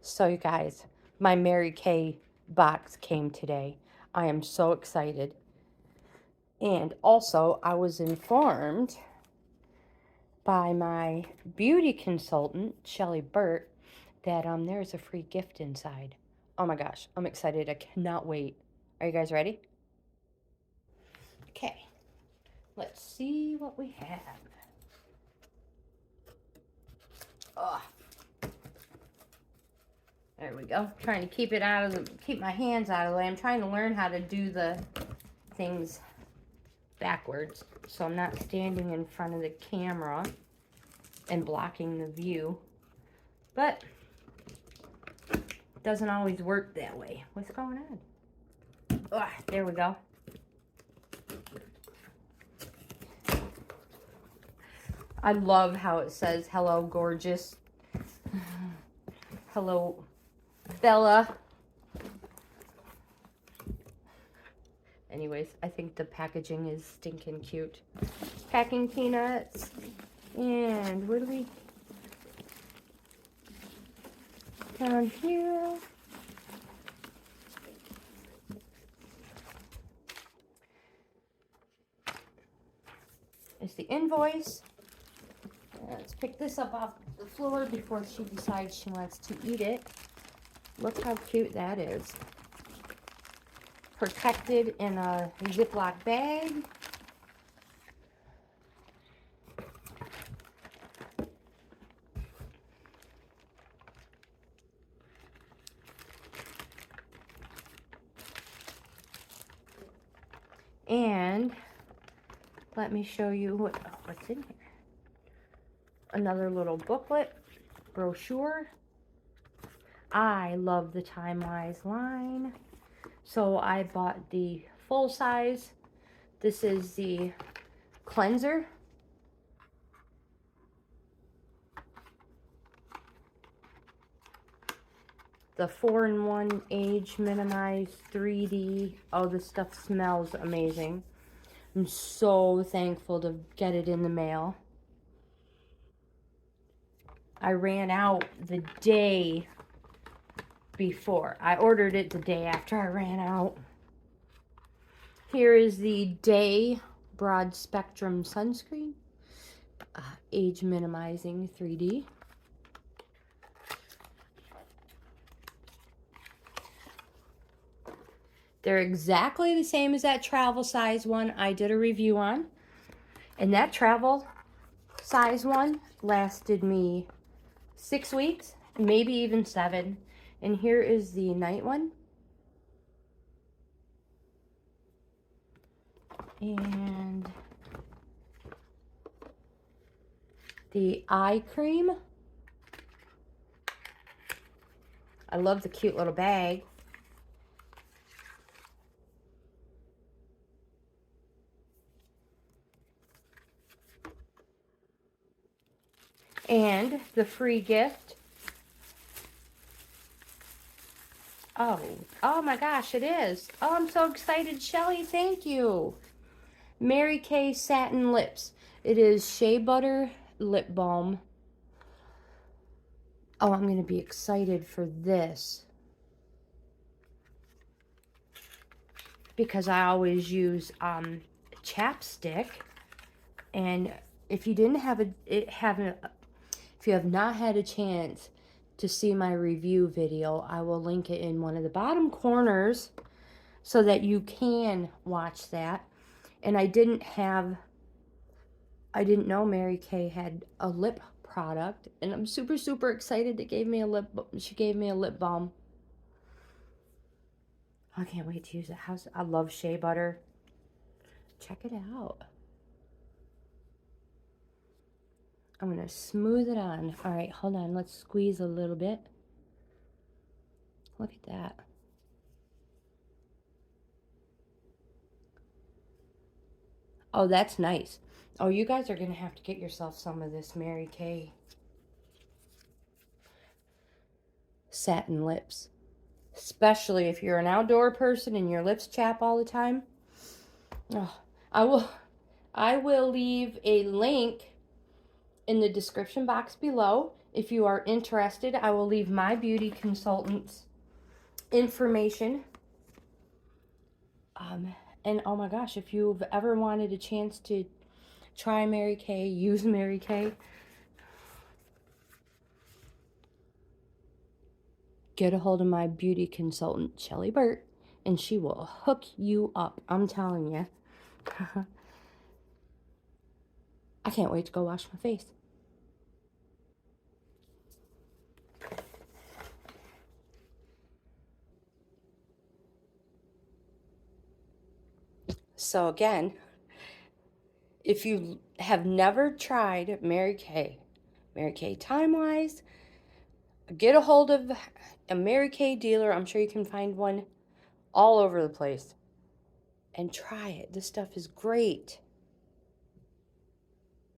So you guys, my Mary Kay box came today. I am so excited. And also, I was informed by my beauty consultant, Shelley Burt, that there's a free gift inside. Oh my gosh, I'm excited. I cannot wait. Are you guys ready? Okay. Let's see what we have. Oh, there we go. Trying to keep it out of the, keep my hands out of the way. I'm trying to learn how to do the things backwards, so I'm not standing in front of the camera and blocking the view. But it doesn't always work that way. What's going on? Oh, there we go. I love how it says, hello, gorgeous. Hello, Bella. Anyways, I think the packaging is stinking cute. Packing peanuts. And what do we... down here. Is the invoice. Let's pick this up off the floor before she decides she wants to eat it. Look how cute that is. Protected in a Ziploc bag. And let me show you what's in here. Another little booklet, brochure. I love the Time Wise line, so I bought the full size. This is the cleanser. The 4-in-1 age minimized 3D. Oh, this stuff smells amazing. I'm so thankful to get it in the mail. I ran out the day before. I ordered it the day after I ran out. Here is the Day Broad Spectrum Sunscreen. Age minimizing 3D. They're exactly the same as that travel size one I did a review on. And that travel size one lasted me 6 weeks, maybe even 7. And here is the night one. And the eye cream. I love the cute little bag. And the free gift. Oh my gosh, it is. Oh, I'm so excited, Shelley. Thank you. Mary Kay Satin Lips. It is Shea Butter Lip Balm. Oh, I'm going to be excited for this, because I always use chapstick. And if you didn't have if you have not had a chance to see my review video, I will link it in one of the bottom corners so that you can watch that. And I didn't know Mary Kay had a lip product, and I'm super, super excited. She gave me a lip balm. I can't wait to use it. I love shea butter. Check it out. I'm going to smooth it on. All right, hold on. Let's squeeze a little bit. Look at that. Oh, that's nice. Oh, you guys are going to have to get yourself some of this Mary Kay satin lips. Especially if you're an outdoor person and your lips chap all the time. Oh, I will leave a link in the description box below, If you are interested, I will leave my beauty consultant's information. And oh my gosh, if you've ever wanted a chance to try Mary Kay, use Mary Kay, get a hold of my beauty consultant, Shelley Burt, and she will hook you up. I'm telling you. I can't wait to go wash my face. So again, if you have never tried Mary Kay time-wise, get a hold of a Mary Kay dealer. I'm sure you can find one all over the place. And try it. This stuff is great.